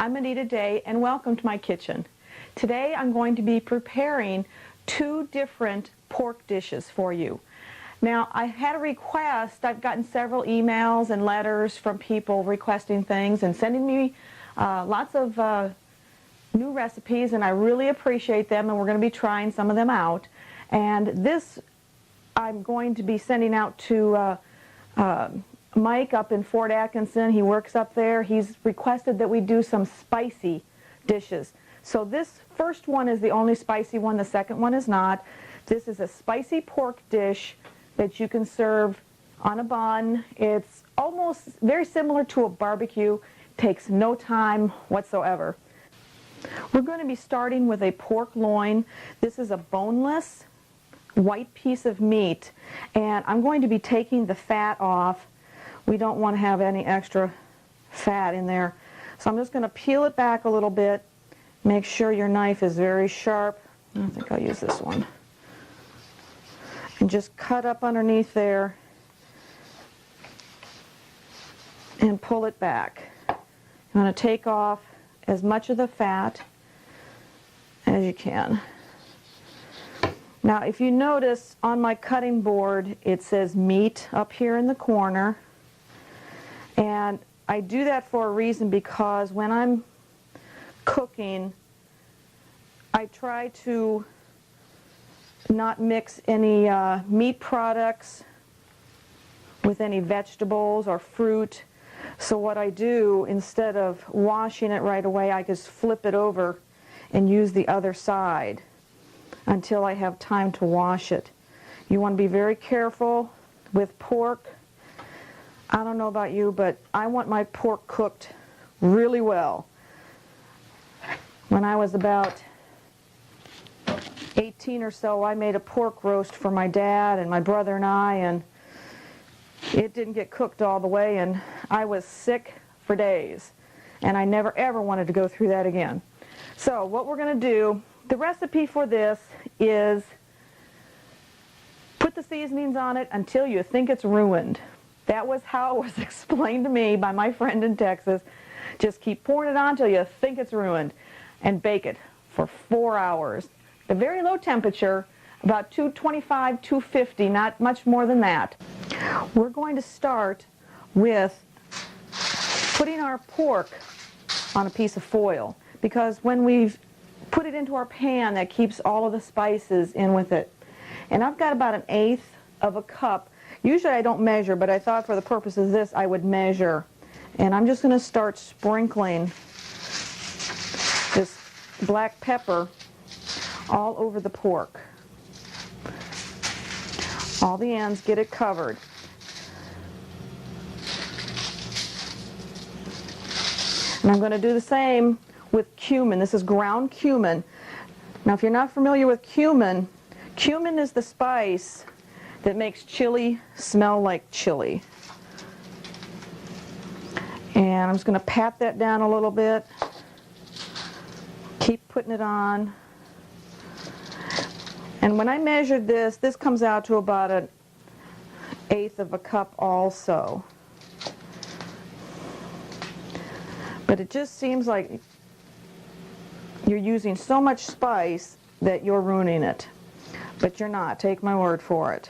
I'm Anita Day and welcome to my kitchen. Today I'm going to be preparing two different pork dishes for you. Now I had a request. I've gotten several emails and letters from people requesting things and sending me lots of new recipes, and I really appreciate them, and we're going to be trying some of them out. And this I'm going to be sending out to Mike up in Fort Atkinson. He works up there. He's requested that we do some spicy dishes. So this first one is the only spicy one. The second one is not. This is a spicy pork dish that you can serve on a bun. It's almost very similar to a barbecue. Takes no time whatsoever. We're going to be starting with a pork loin. This is a boneless white piece of meat, and I'm going to be taking the fat off. We don't want to have any extra fat in there. So I'm just going to peel it back a little bit. Make sure your knife is very sharp. I think I'll use this one. And just cut up underneath there and pull it back. You want to take off as much of the fat as you can. Now if you notice on my cutting board it says meat up here in the corner. And I do that for a reason, because when I'm cooking, I try to not mix any meat products with any vegetables or fruit. So what I do, instead of washing it right away, I just flip it over and use the other side until I have time to wash it. You want to be very careful with pork. I don't know about you, but I want my pork cooked really well. When I was about 18 or so, I made a pork roast for my dad and my brother and I, and it didn't get cooked all the way, and I was sick for days. And I never ever wanted to go through that again. So what we're going to do, the recipe for this is put the seasonings on it until you think it's ruined. That was how it was explained to me by my friend in Texas. Just keep pouring it on until you think it's ruined, and bake it for 4 hours. At a very low temperature, about 225, 250, not much more than that. We're going to start with putting our pork on a piece of foil, because when we've put it into our pan, that keeps all of the spices in with it. And I've got about 1/8 of a cup. Usually I don't measure, but I thought for the purpose of this I would measure. And I'm just going to start sprinkling this black pepper all over the pork. All the ends, get it covered. And I'm going to do the same with cumin. This is ground cumin. Now if you're not familiar with cumin, cumin is the spice that makes chili smell like chili. And I'm just going to pat that down a little bit. Keep putting it on. And when I measured this, this comes out to about 1/8 of a cup also. But it just seems like you're using so much spice that you're ruining it. But you're not. Take my word for it.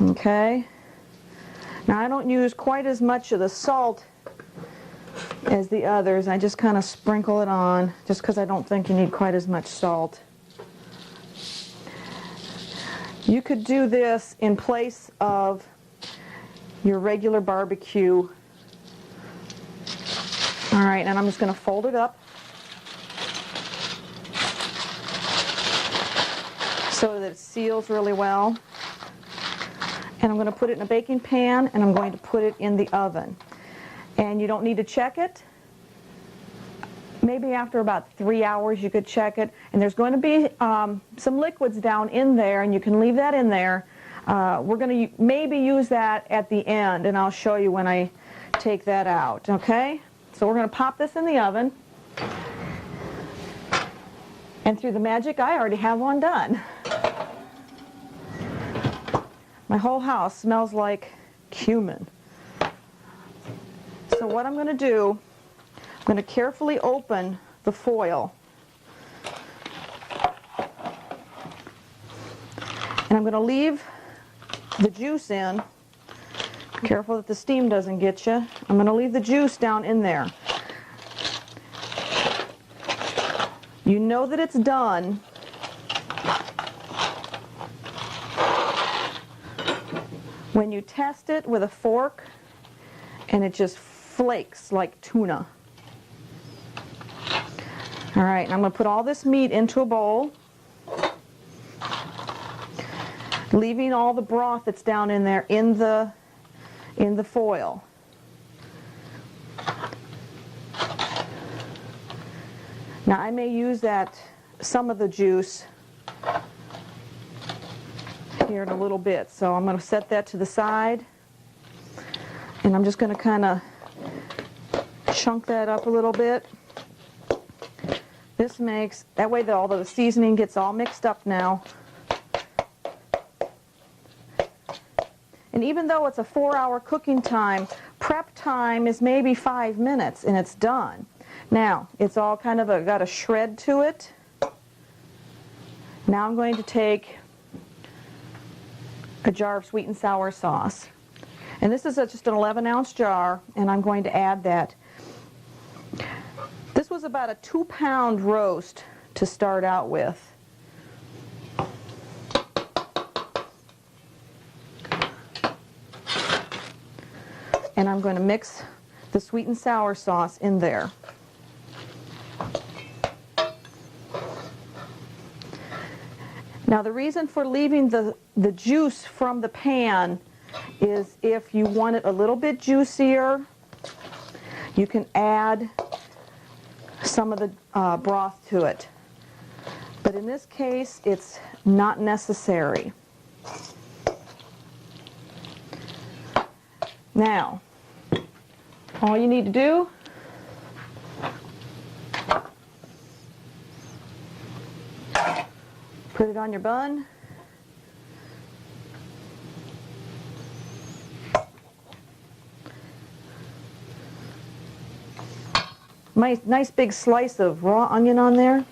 Okay? Now I don't use quite as much of the salt as the others. I just kind of sprinkle it on, just because I don't think you need quite as much salt. You could do this in place of your regular barbecue. All right, and I'm just going to fold it up so that it seals really well. And I'm going to put it in a baking pan, and I'm going to put it in the oven. And you don't need to check it. Maybe after about 3 hours you could check it. And there's going to be some liquids down in there, and you can leave that in there. We're going to maybe use that at the end, and I'll show you when I take that out, okay? So we're going to pop this in the oven. And through the magic, I already have one done. My whole house smells like cumin. So what I'm going to do, I'm going to carefully open the foil. And I'm going to leave the juice in. Careful that the steam doesn't get you. I'm going to leave the juice down in there. You know that it's done when you test it with a fork and it just flakes like tuna. All right, and I'm going to put all this meat into a bowl, leaving all the broth that's down in there in the foil. Now I may use some of the juice here in a little bit, so I'm going to set that to the side, and I'm just going to kind of chunk that up a little bit. This makes, that way all the seasoning gets all mixed up now. And even though it's a 4-hour cooking time, prep time is maybe 5 minutes and it's done. Now, it's all kind of got a shred to it. Now I'm going to take a jar of sweet and sour sauce. And this is just an 11-ounce jar, and I'm going to add that. This was about a 2-pound roast to start out with. And I'm going to mix the sweet and sour sauce in there. Now the reason for leaving the juice from the pan is if you want it a little bit juicier, you can add some of the broth to it. But in this case, it's not necessary. Now, all you need to do put it on your bun. Nice big slice of raw onion on there,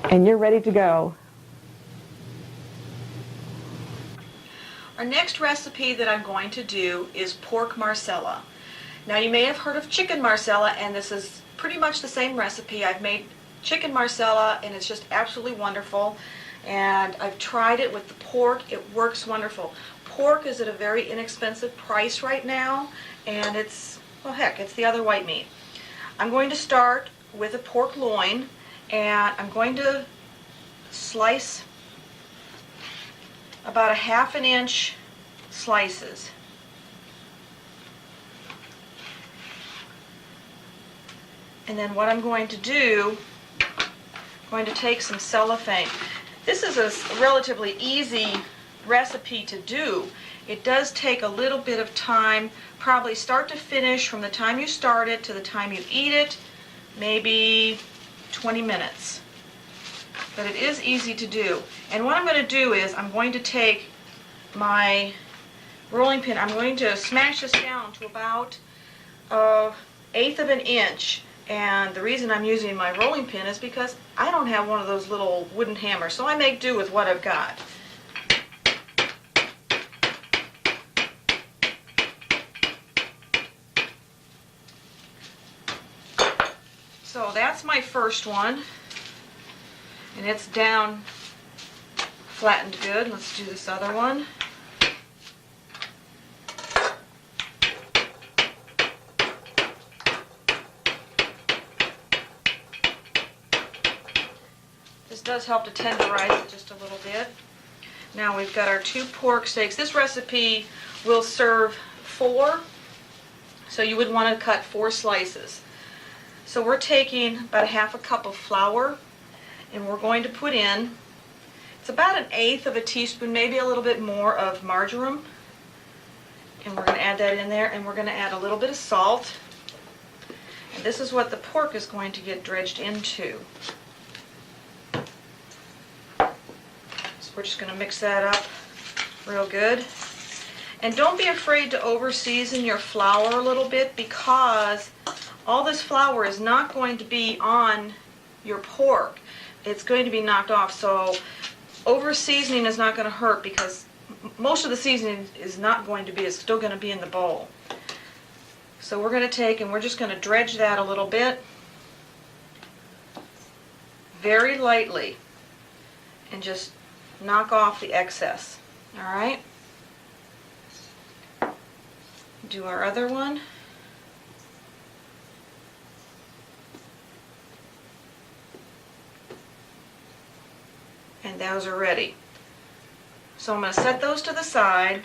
and you're ready to go. Our next recipe that I'm going to do is pork marsala. Now you may have heard of chicken marsala, and this is pretty much the same recipe. I've made chicken marsala and it's just absolutely wonderful, and I've tried it with the pork. It works wonderful. Pork is at a very inexpensive price right now, and it's, well heck, it's the other white meat. I'm going to start with a pork loin, and I'm going to slice about a 1/2 inch slices. And then what I'm going to do, I'm going to take some cellophane. This is a relatively easy recipe to do. It does take a little bit of time, probably start to finish, from the time you start it to the time you eat it, maybe 20 minutes. But it is easy to do. And what I'm going to do is I'm going to take my rolling pin, I'm going to smash this down to about 1/8 of an inch. And the reason I'm using my rolling pin is because I don't have one of those little wooden hammers, so I make do with what I've got. So that's my first one, and it's down flattened good. Let's do this other one. This does help to tenderize it just a little bit. Now we've got our 2 pork steaks. This recipe will serve 4, so you would want to cut 4 slices. So we're taking about 1/2 cup of flour, and we're going to put in, it's about 1/8 of a teaspoon, maybe a little bit more, of marjoram. And we're going to add that in there, and we're going to add a little bit of salt. And this is what the pork is going to get dredged into. So we're just going to mix that up real good. And don't be afraid to over season your flour a little bit, because all this flour is not going to be on your pork. It's going to be knocked off, so over seasoning is not going to hurt because most of the seasoning is not going to be, it's still going to be in the bowl. So we're going to take and we're just going to dredge that a little bit, very lightly, and just knock off the excess. All right? Do our other one. And those are ready. So I'm going to set those to the side,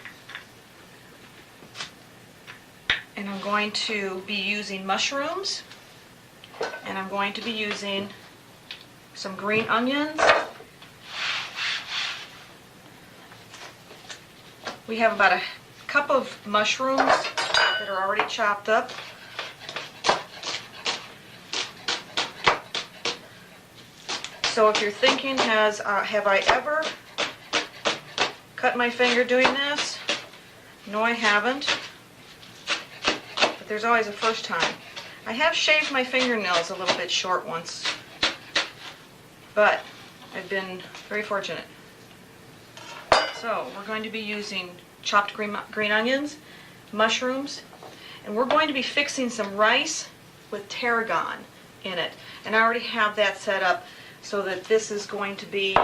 and I'm going to be using mushrooms, and I'm going to be using some green onions. We have about a cup of mushrooms that are already chopped up. So if you're thinking, have I ever cut my finger doing this? No, I haven't. But there's always a first time. I have shaved my fingernails a little bit short once, but I've been very fortunate. So we're going to be using chopped green onions, mushrooms, and we're going to be fixing some rice with tarragon in it. And I already have that set up so that this is going to be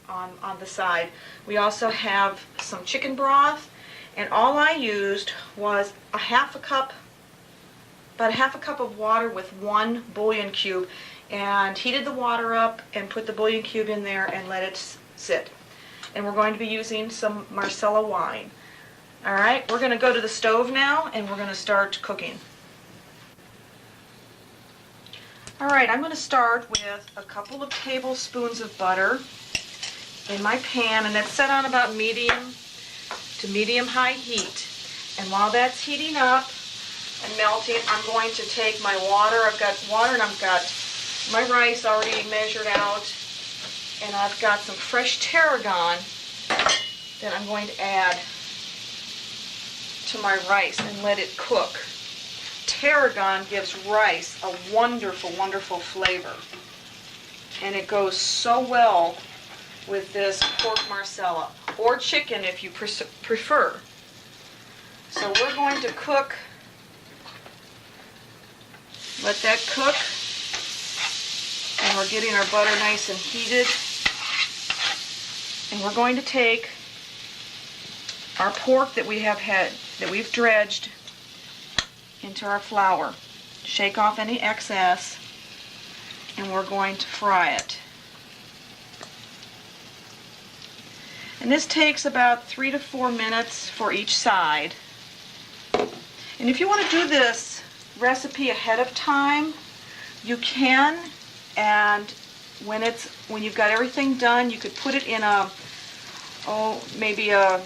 on the side. We also have some chicken broth, and all I used was about a half a cup of water with 1 bouillon cube, and heated the water up and put the bouillon cube in there and let it sit. And we're going to be using some Marsala wine. All right, we're going to go to the stove now and we're going to start cooking. All right, I'm going to start with a couple of tablespoons of butter in my pan, and that's set on about medium to medium-high heat. And while that's heating up and melting, I'm going to take my water. I've got water and I've got my rice already measured out, and I've got some fresh tarragon that I'm going to add to my rice and let it cook. Tarragon gives rice a wonderful, wonderful flavor, and it goes so well with this pork marsala, or chicken if you prefer. So we're going to cook, let that cook, and we're getting our butter nice and heated. And we're going to take our pork that we've dredged into our flour, shake off any excess, and we're going to fry it. And this takes about 3 to 4 minutes for each side. And if you want to do this recipe ahead of time, you can, and when you've got everything done, you could put it in maybe a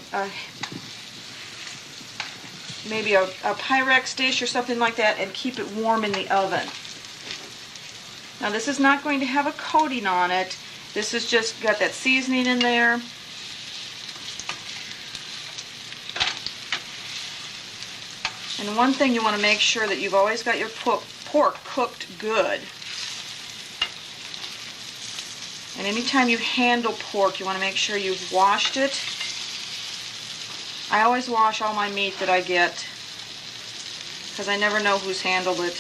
Pyrex dish or something like that, and keep it warm in the oven. Now this is not going to have a coating on it. This is just got that seasoning in there. And one thing you want to make sure that you've always got your pork cooked good. And anytime you handle pork, you want to make sure you've washed it. I always wash all my meat that I get, because I never know who's handled it.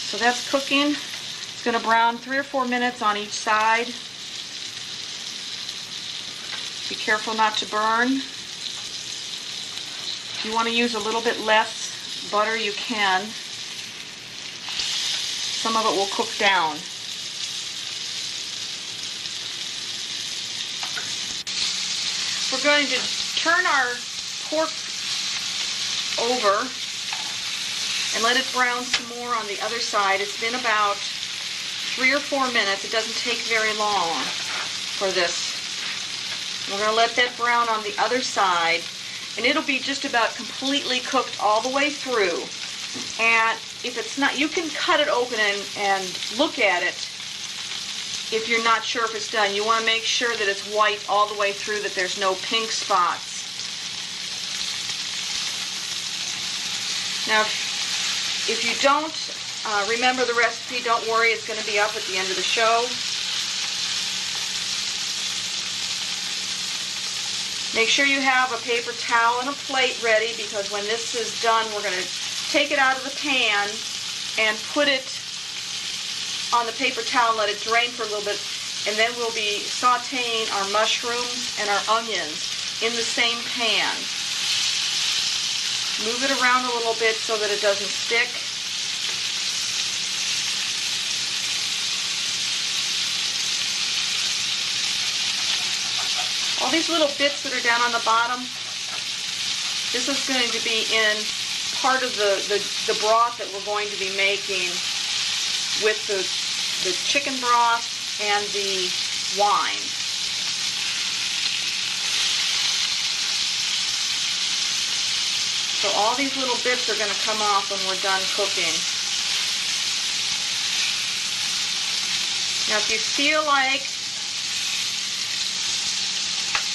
So that's cooking. It's going to brown 3 or 4 minutes on each side. Be careful not to burn. If you want to use a little bit less butter, you can. Some of it will cook down. We're going to turn our pork over and let it brown some more on the other side. It's been about 3 or 4 minutes. It doesn't take very long for this. We're going to let that brown on the other side, and it'll be just about completely cooked all the way through. And if it's not, you can cut it open and look at it if you're not sure if it's done. You want to make sure that it's white all the way through, that there's no pink spots. Now, if you don't remember the recipe, don't worry, it's going to be up at the end of the show. Make sure you have a paper towel and a plate ready, because when this is done, we're going to take it out of the pan and put it on the paper towel and let it drain for a little bit, and then we'll be sauteing our mushrooms and our onions in the same pan. Move it around a little bit so that it doesn't stick. All these little bits that are down on the bottom, this is going to be in part of the broth that we're going to be making with the chicken broth and the wine. So all these little bits are going to come off when we're done cooking. Now if you feel like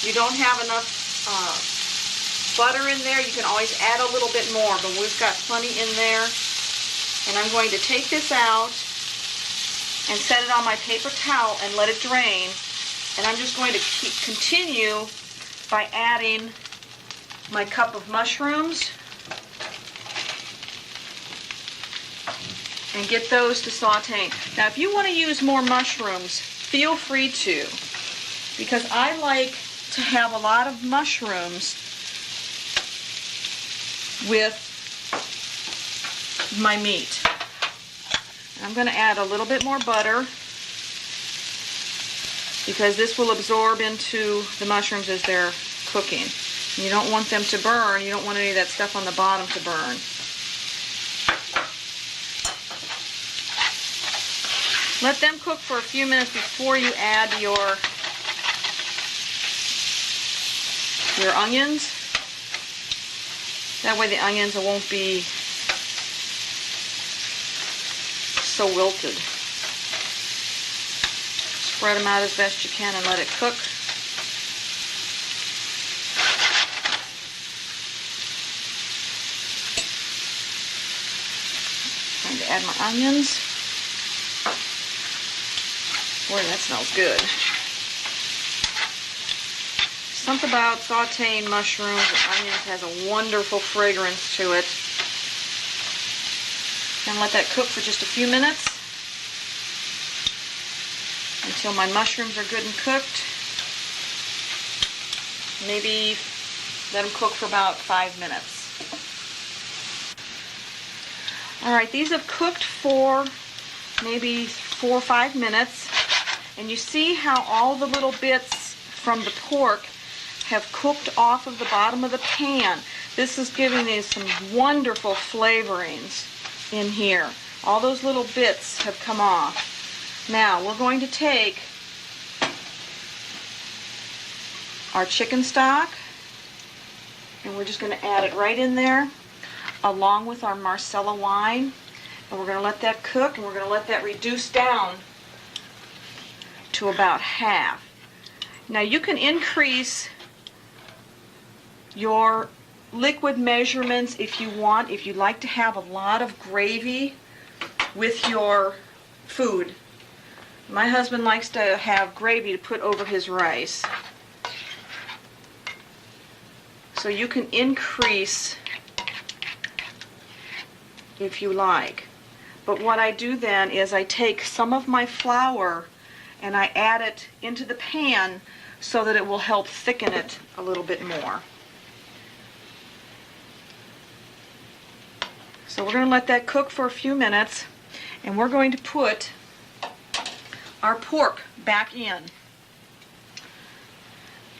you don't have enough butter in there, you can always add a little bit more, but we've got plenty in there. And I'm going to take this out and set it on my paper towel and let it drain. And I'm just going to continue by adding my cup of mushrooms and get those to saute. Now if you want to use more mushrooms, feel free to, because I like to have a lot of mushrooms with my meat. I'm going to add a little bit more butter, because this will absorb into the mushrooms as they're cooking. You don't want them to burn. You don't want any of that stuff on the bottom to burn. Let them cook for a few minutes before you add your onions. That way the onions won't be so wilted. Spread them out as best you can and let it cook. Time to add my onions. Boy, that smells good. Something about sauteing mushrooms and onions has a wonderful fragrance to it. And let that cook for just a few minutes until my mushrooms are good and cooked. Maybe let them cook for about 5 minutes. Alright, these have cooked for maybe 4 or 5 minutes. And you see how all the little bits from the pork have cooked off of the bottom of the pan. This is giving these some wonderful flavorings in here. All those little bits have come off. Now we're going to take our chicken stock and we're just going to add it right in there along with our Marsala wine, and we're going to let that cook, and we're going to let that reduce down to about half. Now you can increase your liquid measurements if you want, if you like to have a lot of gravy with your food. My husband likes to have gravy to put over his rice. So you can increase if you like. But what I do then is I take some of my flour and I add it into the pan so that it will help thicken it a little bit more. So we're going to let that cook for a few minutes, and we're going to put our pork back in.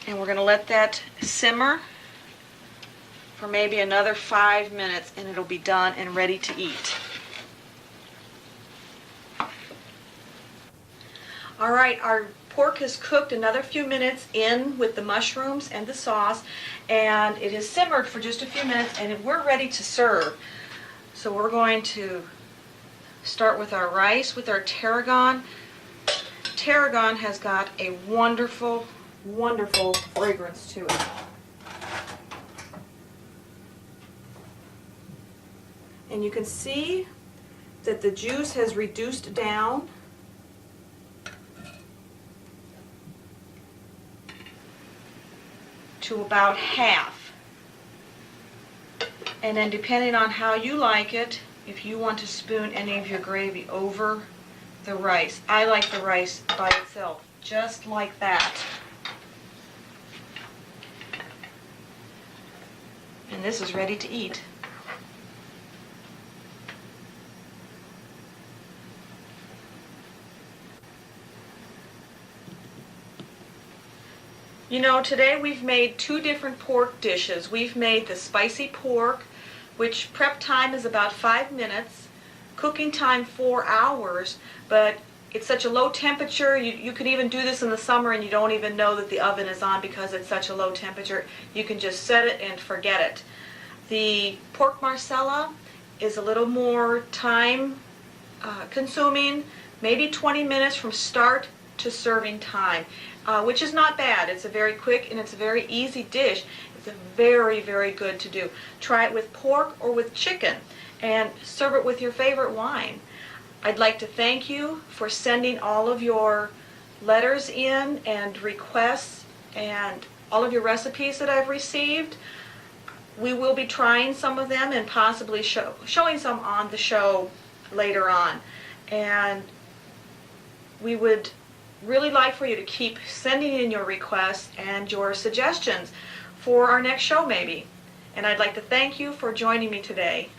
And we're going to let that simmer for maybe another 5 minutes, and it'll be done and ready to eat. Alright, our pork has cooked another few minutes in with the mushrooms and the sauce, and it has simmered for just a few minutes, and we're ready to serve. So we're going to start with our rice with our tarragon. Tarragon has got a wonderful, wonderful fragrance to it. And you can see that the juice has reduced down. To about half. And then depending on how you like it, if you want to spoon any of your gravy over the rice. I like the rice by itself, just like that. And this is ready to eat. You know, today we've made two different pork dishes. We've made the spicy pork, which prep time is about 5 minutes, cooking time 4 hours, but it's such a low temperature. You could even do this in the summer and you don't even know that the oven is on because it's such a low temperature. You can just set it and forget it. The pork marsala is a little more time consuming, maybe 20 minutes from start to serving time, which is not bad. It's a very quick and it's a very easy dish. It's very, very good to do. Try it with pork or with chicken and serve it with your favorite wine. I'd like to thank you for sending all of your letters in and requests and all of your recipes that I've received. We will be trying some of them and possibly showing some on the show later on. And we would really like for you to keep sending in your requests and your suggestions for our next show maybe. And I'd like to thank you for joining me today.